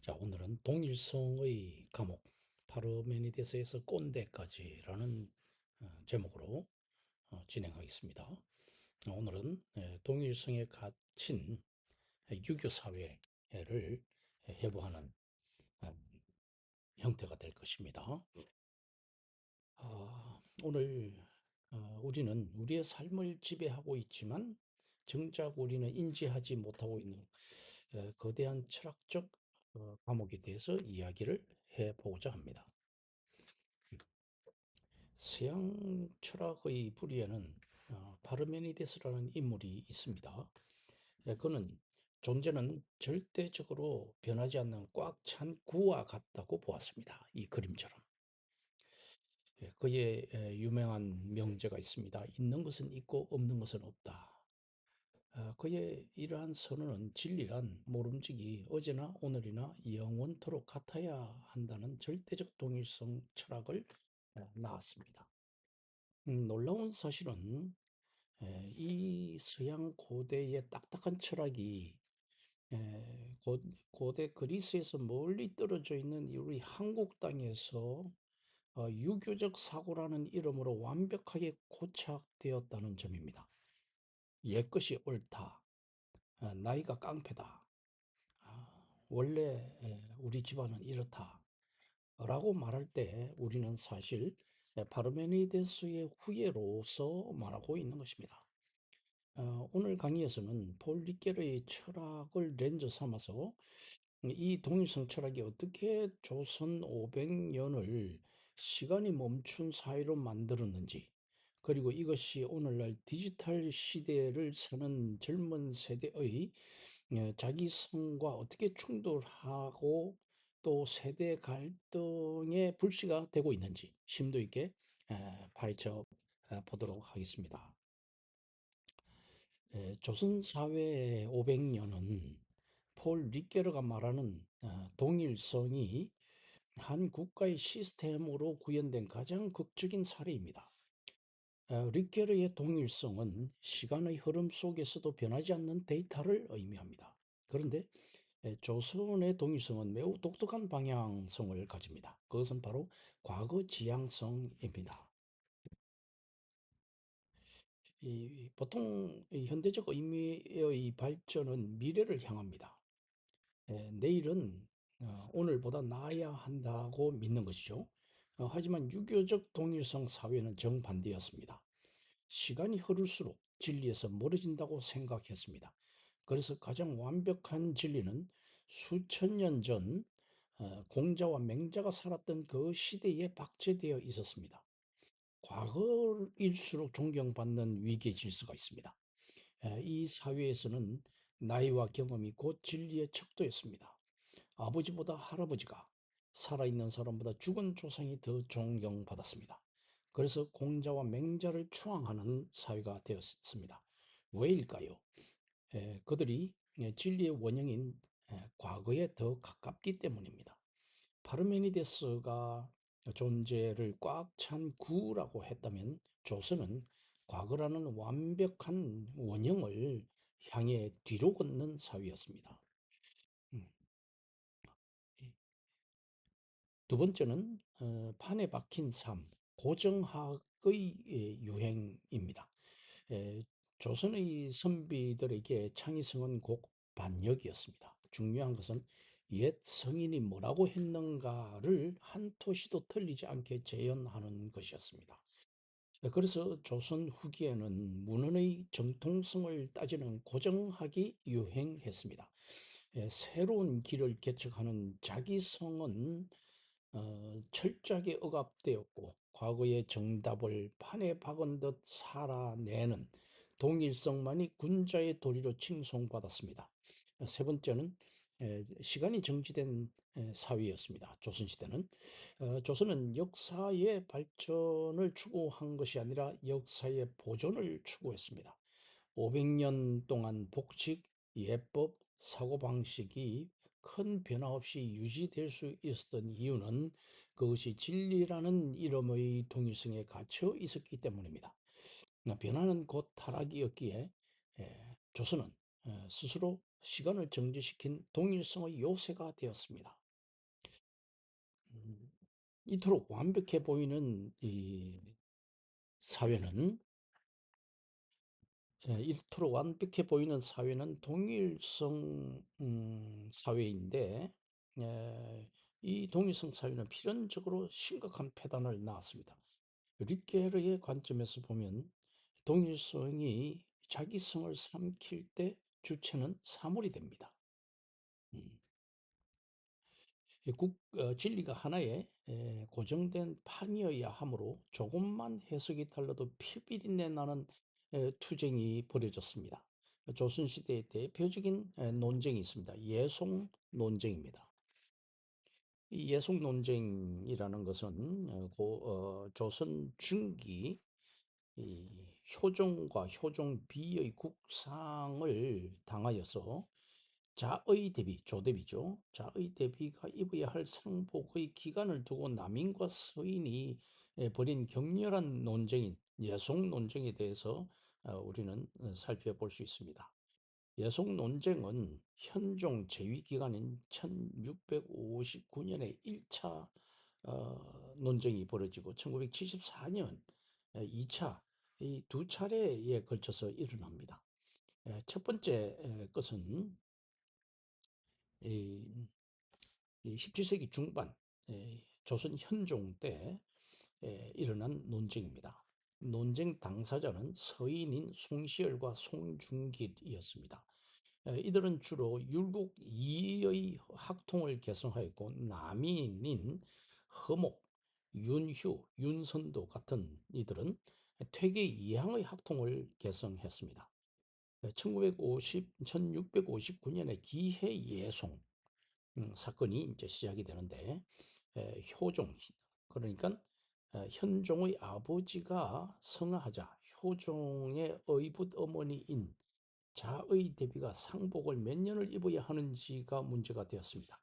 자, 오늘은 동일성의 감옥, 파르메니데스에서 꼰대까지라는 제목으로 진행하겠습니다. 오늘은 동일성에 갇힌 유교 사회를 해부하는 어, 형태가 될 것입니다. 오늘 우리는 우리의 삶을 지배하고 있지만 정작 우리는 인지하지 못하고 있는 거대한 철학적 과목에 대해서 이야기를 해보고자 합니다. 서양 철학의 뿌리에는 파르메니데스라는 인물이 있습니다. 그는 존재는 절대적으로 변하지 않는 꽉 찬 구와 같다고 보았습니다. 이 그림처럼. 그의 유명한 명제가 있습니다. 있는 것은 있고 없는 것은 없다. 그의 이러한 선언은 진리란 모름지기 어제나 오늘이나 영원토록 같아야 한다는 절대적 동일성 철학을 낳았습니다. 놀라운 사실은 이 서양 고대의 딱딱한 철학이 고대 그리스에서 멀리 떨어져 있는 우리 한국 땅에서 유교적 사고라는 이름으로 완벽하게 고착되었다는 점입니다. 옛것이 옳다. 나이가 깡패다. 원래 우리 집안은 이렇다. 라고 말할 때 우리는 사실 파르메니데스의 후예로서 말하고 있는 것입니다. 오늘 강의에서는 폴 리케르의 철학을 렌즈 삼아서 이 동일성 철학이 어떻게 조선 500년을 시간이 멈춘 사회로 만들었는지, 그리고 이것이 오늘날 디지털 시대를 사는 젊은 세대의 자기성과 어떻게 충돌하고 또 세대 갈등의 불씨가 되고 있는지 심도 있게 파헤쳐 보도록 하겠습니다. 조선 사회 500년은 폴 리케르가 말하는 동일성이 한 국가의 시스템으로 구현된 가장 극적인 사례입니다. 리케르의 동일성은 시간의 흐름 속에서도 변하지 않는 데이터를 의미합니다. 그런데 조선의 동일성은 매우 독특한 방향성을 가집니다. 그것은 바로 과거 지향성입니다. 보통 현대적 의미의 발전은 미래를 향합니다. 내일은 오늘보다 나아야 한다고 믿는 것이죠. 하지만 유교적 동일성 사회는 정반대였습니다. 시간이 흐를수록 진리에서 멀어진다고 생각했습니다. 그래서 가장 완벽한 진리는 수천 년 전 공자와 맹자가 살았던 그 시대에 박제되어 있었습니다. 과거일수록 존경받는 위계 질서가 있습니다. 이 사회에서는 나이와 경험이 곧 진리의 척도였습니다. 아버지보다 할아버지가 살아있는 사람보다 죽은 조상이 더 존경받았습니다. 그래서 공자와 맹자를 추앙하는 사회가 되었습니다. 왜일까요? 그들이 진리의 원형인 과거에 더 가깝기 때문입니다. 파르메니데스가 존재를 꽉 찬 구라고 했다면 조선은 과거라는 완벽한 원형을 향해 뒤로 걷는 사회였습니다. 음, 두 번째는 판에 박힌 삶, 고정학의 유행입니다. 조선의 선비들에게 창의성은 곧 반역이었습니다. 중요한 것은 옛 성인이 뭐라고 했는가를 한 토시도 틀리지 않게 재현하는 것이었습니다. 그래서 조선 후기에는 문헌의 정통성을 따지는 고정학이 유행했습니다. 새로운 길을 개척하는 자기성은 철저하게 억압되었고 과거의 정답을 판에 박은 듯 살아내는 동일성만이 군자의 도리로 칭송받았습니다. 세 번째는 시간이 정지된 사회였습니다. 조선시대는. 조선은 역사의 발전을 추구한 것이 아니라 역사의 보존을 추구했습니다. 500년 동안 복직, 예법, 사고방식이 큰 변화 없이 유지될 수 있었던 이유는 그것이 진리라는 이름의 동일성에 갇혀 있었기 때문입니다. 변화는 곧 타락이었기에 조선은 스스로 시간을 정지시킨 동일성의 요새가 되었습니다. 음, 이토록 완벽해 보이는 이 사회는 이토록 완벽해 보이는 사회는 동일성 사회인데 이 동일성 사회는 필연적으로 심각한 폐단을 낳았습니다. 릿게르의 관점에서 보면 동일성이 자기성을 삼킬 때 주체는 사물이 됩니다. 음. 진리가 하나의 고정된 판이어야 하므로 조금만 해석이 달라도 피비린내 나는 투쟁이 벌어졌습니다. 조선시대의 대표적인 논쟁이 있습니다. 예송 논쟁입니다. 이 예송 논쟁이라는 것은 조선 중기 이 효종과 효종비의 국상을 당하여서 자의 대비, 조대비죠. 자의 대비가 입어야 할 상복의 기간을 두고 남인과 서인이 벌인 격렬한 논쟁인 예속 논쟁에 대해서 우리는 살펴볼 수 있습니다. 예속 논쟁은 현종 제위 기간인 1659년에 1차 논쟁이 벌어지고 1974년 2차 이 두 차례에 걸쳐서 일어납니다. 첫 번째 것은 이 17세기 중반 조선 현종 때 일어난 논쟁입니다. 논쟁 당사자는 서인인 송시열과 송중길이었습니다. 이들은 주로 율곡 이의 학통을 개성하였고 남인인 허목, 윤휴, 윤선도 같은 이들은 퇴계 이항의 학통을 개성했습니다. 1659년에 기해예송 사건이 이제 시작이 되는데 효종 그러니까 현종의 아버지가 성하하자 효종의 의붓 어머니인 자의 대비가 상복을 몇 년을 입어야 하는지가 문제가 되었습니다.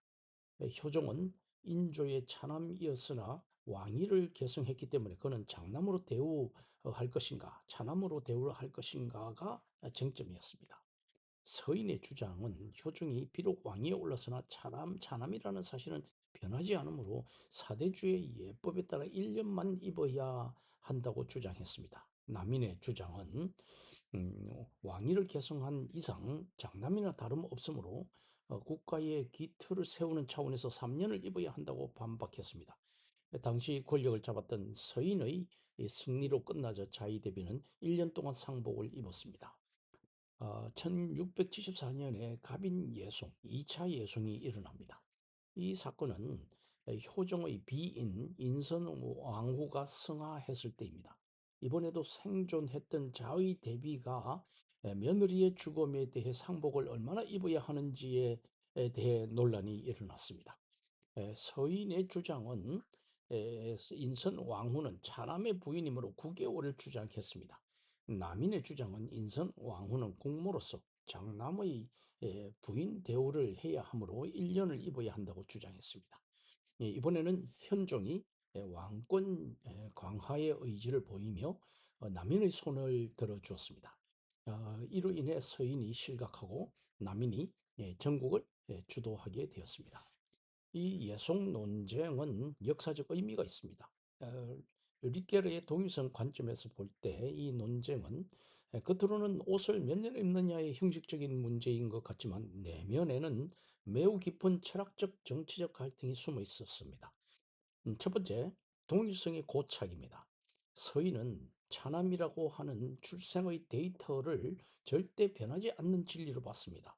효종은 인조의 차남이었으나 왕위를 계승했기 때문에 그는 장남으로 대우할 것인가 차남으로 대우할 것인가가 쟁점이었습니다. 서인의 주장은 효종이 비록 왕위에 올랐으나 차남이라는 사실은 변하지 않으므로 사대주의 예법에 따라 1년만 입어야 한다고 주장했습니다. 남인의 주장은 왕위를 계승한 이상 장남이나 다름없으므로 국가의 기틀을 세우는 차원에서 3년을 입어야 한다고 반박했습니다. 당시 권력을 잡았던 서인의 승리로 끝나자 자의대비는 1년 동안 상복을 입었습니다. 1674년에 갑인 예송, 2차 예송이 일어납니다. 이 사건은 효종의 비인 인선왕후가 승하했을 때입니다. 이번에도 생존했던 자의 대비가 며느리의 죽음에 대해 상복을 얼마나 입어야 하는지에 대해 논란이 일어났습니다. 서인의 주장은 인선 왕후는 차남의 부인이므로 9개월을 주장했습니다. 남인의 주장은 인선 왕후는 국모로서 장남의 부인 대우를 해야 하므로 1년을 입어야 한다고 주장했습니다. 이번에는 현종이 왕권 강화의 의지를 보이며 남인의 손을 들어주었습니다. 이로 인해 서인이 실각하고 남인이 전국을 주도하게 되었습니다. 이 예속 논쟁은 역사적 의미가 있습니다. 릿게르의 동일성 관점에서 볼 때 이 논쟁은 겉으로는 옷을 몇 년 입느냐의 형식적인 문제인 것 같지만 내면에는 매우 깊은 철학적 정치적 갈등이 숨어 있었습니다. 첫 번째, 동일성의 고착입니다. 서인은 차남이라고 하는 출생의 데이터를 절대 변하지 않는 진리로 봤습니다.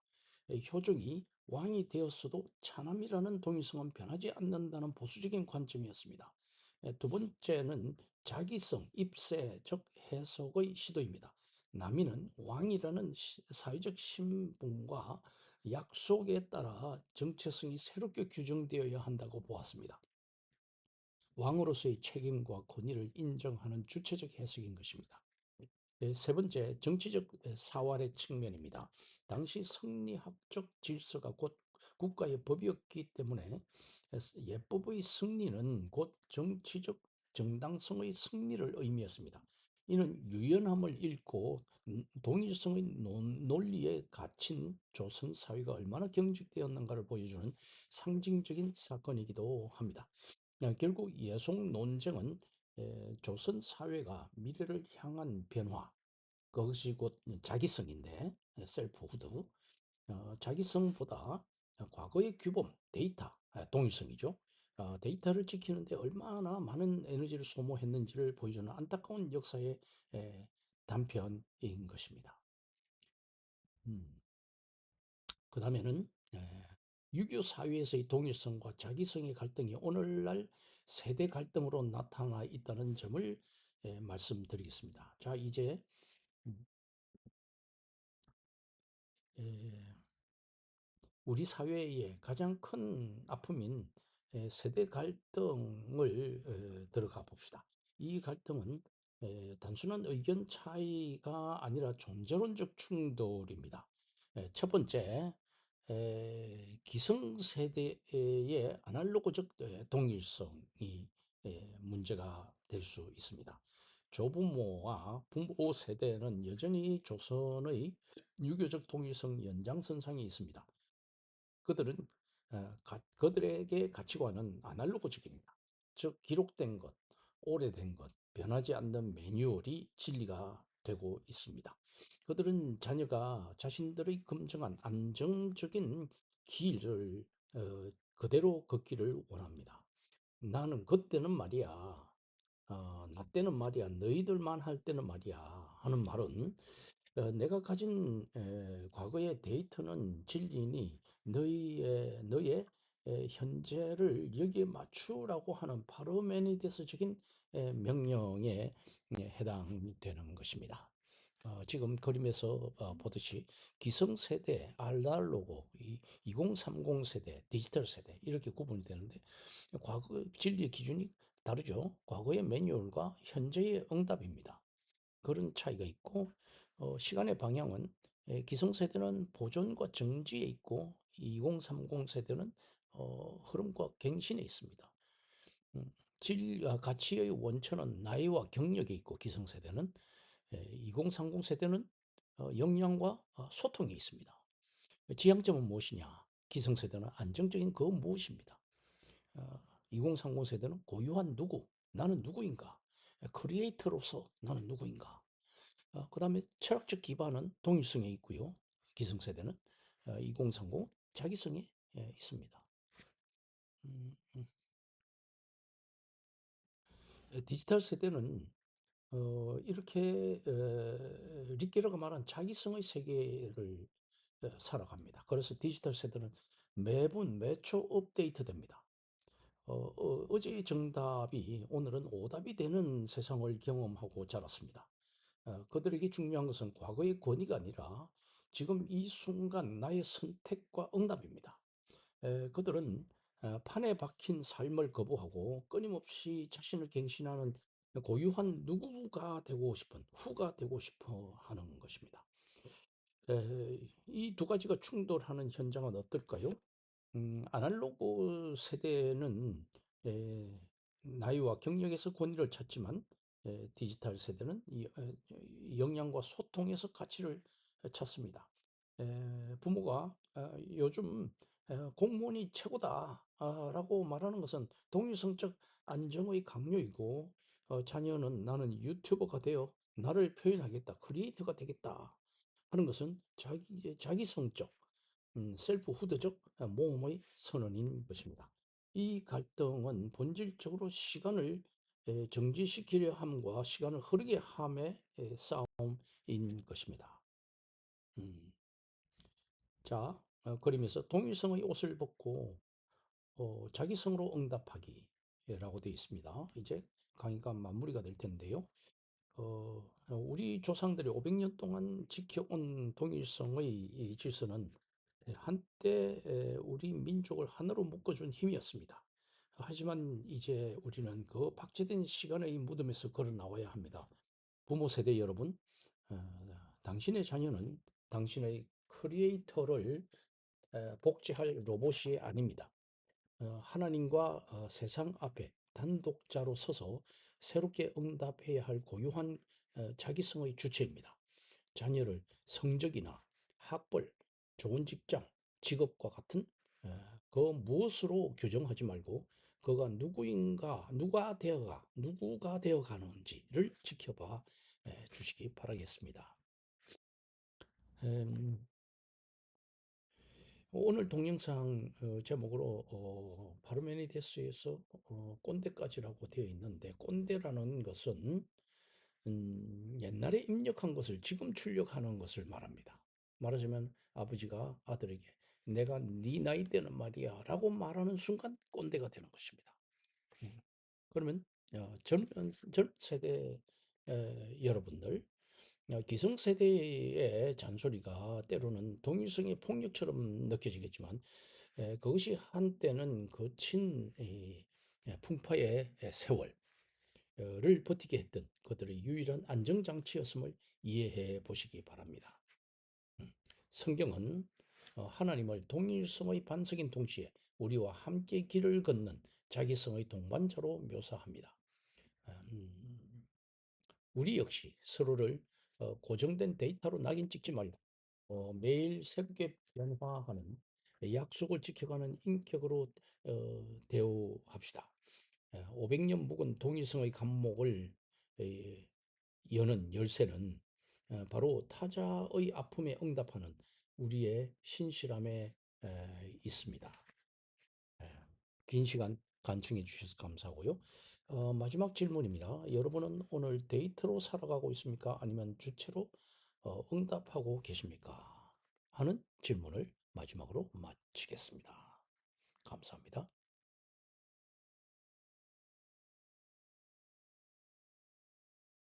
효종이 왕이 되었어도 차남이라는 동일성은 변하지 않는다는 보수적인 관점이었습니다. 두 번째는 자기성, 입세, 즉 해석의 시도입니다. 남인은 왕이라는 사회적 신분과 약속에 따라 정체성이 새롭게 규정되어야 한다고 보았습니다. 왕으로서의 책임과 권위를 인정하는 주체적 해석인 것입니다. 세 번째, 정치적 사활의 측면입니다. 당시 성리학적 질서가 곧 국가의 법이었기 때문에 예법의 승리는 곧 정치적 정당성의 승리를 의미했습니다. 이는 유연함을 잃고 동일성의 논리에 갇힌 조선 사회가 얼마나 경직되었는가를 보여주는 상징적인 사건이기도 합니다. 결국 예속 논쟁은 조선 사회가 미래를 향한 변화, 그것이 곧 자기성인데, 셀프후드, 자기성보다 과거의 규범, 데이터, 동일성이죠. 데이터를 지키는데 얼마나 많은 에너지를 소모했는지를 보여주는 안타까운 역사의 단편인 것입니다. 그 다음에는 6.25 사회에서의 동일성과 자기성의 갈등이 오늘날 세대 갈등으로 나타나 있다는 점을 말씀드리겠습니다. 자, 이제 음, 에, 우리 사회의 가장 큰 아픔인 세대 갈등을 들어가 봅시다. 이 갈등은 단순한 의견 차이가 아니라 존재론적 충돌입니다. 첫 번째, 기성세대의 아날로그적 동일성이 문제가 될 수 있습니다. 조부모와 부모 세대는 여전히 조선의 유교적 동일성 연장선상에 있습니다. 그들은 그들에게 가치관은 아날로그적입니다. 즉 기록된 것, 오래된 것, 변하지 않는 매뉴얼이 진리가 되고 있습니다. 그들은 자녀가 자신들의 검증한 안정적인 길을 그대로 걷기를 원합니다. 나는 그때는 말이야, 나 때는 말이야, 너희들만 할 때는 말이야 하는 말은 내가 가진 과거의 데이터는 진리니 너의 현재를 여기에 맞추라고 하는 파르메니데스적인 명령에 해당되는 것입니다. 지금 그림에서 보듯이 기성세대, 알날로그, 2030 세대, 디지털 세대 이렇게 구분이 되는데 과거 진리의 기준이 다르죠. 과거의 매뉴얼과 현재의 응답입니다. 그런 차이가 있고 시간의 방향은 기성세대는 보존과 정지에 있고 2030 세대는 흐름과 갱신에 있습니다. 음, 가치의 원천은 나이와 경력에 있고 기성세대는 2030 세대는 역량과 소통에 있습니다. 지향점은 무엇이냐? 기성세대는 안정적인 그 무엇입니다. 2030 세대는 고유한 누구, 나는 누구인가? 크리에이터로서 나는 누구인가? 그 다음에 철학적 기반은 동일성에 있고요. 기성세대는 2030 자기성에 있습니다. 음, 음. 디지털 세대는 이렇게 리케르가 말한 자기성의 세계를 살아갑니다. 그래서 디지털 세대는 매분 매초 업데이트 됩니다. 어제의 정답이 오늘은 오답이 되는 세상을 경험하고 자랐습니다. 그들에게 중요한 것은 과거의 권위가 아니라 지금 이 순간 나의 선택과 응답입니다. 그들은 판에 박힌 삶을 거부하고 끊임없이 자신을 갱신하는 고유한 누구가 되고 싶은 후가 되고 싶어 하는 것입니다. 이 두 가지가 충돌하는 현장은 어떨까요? 아날로그 세대는 에, 나이와 경력에서 권위를 찾지만 디지털 세대는 역량과 소통에서 가치를 찾습니다. 부모가 요즘 공무원이 최고다 라고 말하는 것은 동일성적 안정의 강요이고 자녀는 나는 유튜버가 되어 나를 표현하겠다, 크리에이터가 되겠다 하는 것은 자기성적 셀프 후드적 모험의 선언인 것입니다. 이 갈등은 본질적으로 시간을 정지시키려 함과 시간을 흐르게 함의 싸움인 것입니다. 음, 자, 그림에서 동일성의 옷을 벗고 자기성으로 응답하기라고 되어 있습니다. 이제 강의가 마무리가 될 텐데요. 우리 조상들이 500년 동안 지켜온 동일성의 이 질서는 한때 우리 민족을 하나로 묶어준 힘이었습니다. 하지만 이제 우리는 그 박제된 시간의 무덤에서 걸어 나와야 합니다. 부모 세대 여러분, 당신의 자녀는 당신의 크리에이터를 복제할 로봇이 아닙니다. 하나님과 세상 앞에 단독자로 서서 새롭게 응답해야 할 고유한 자기성의 주체입니다. 자녀를 성적이나 학벌, 좋은 직장, 직업과 같은 그 무엇으로 규정하지 말고 그가 누구가 되어 가는지를 지켜봐 주시기 바라겠습니다. 음, 오늘 동영상 제목으로 파르메니데스에서 꼰대까지라고 되어 있는데, 꼰대라는 것은 옛날에 입력한 것을 지금 출력하는 것을 말합니다. 말하자면 아버지가 아들에게 내가 네 나이 때는 말이야 라고 말하는 순간 꼰대가 되는 것입니다. 그러면 젊은 세대 여러분들, 기성세대의 잔소리가 때로는 동일성의 폭력처럼 느껴지겠지만 그것이 한때는 거친 풍파의 세월을 버티게 했던 그들의 유일한 안정장치였음을 이해해 보시기 바랍니다. 성경은 하나님을 동일성의 반석인 동시에 우리와 함께 길을 걷는 자기성의 동반자로 묘사합니다. 우리 역시 서로를 고정된 데이터로 낙인 찍지 말고 매일 새롭게 변화하는 약속을 지켜가는 인격으로 대우합시다. 500년 묵은 동일성의 감목을 여는 열쇠는 바로 타자의 아픔에 응답하는 우리의 신실함에 있습니다. 긴 시간 간청해 주셔서 감사하고요. 마지막 질문입니다. 여러분은 오늘 데이트로 살아가고 있습니까? 아니면 주체로 응답하고 계십니까? 하는 질문을 마지막으로 마치겠습니다. 감사합니다.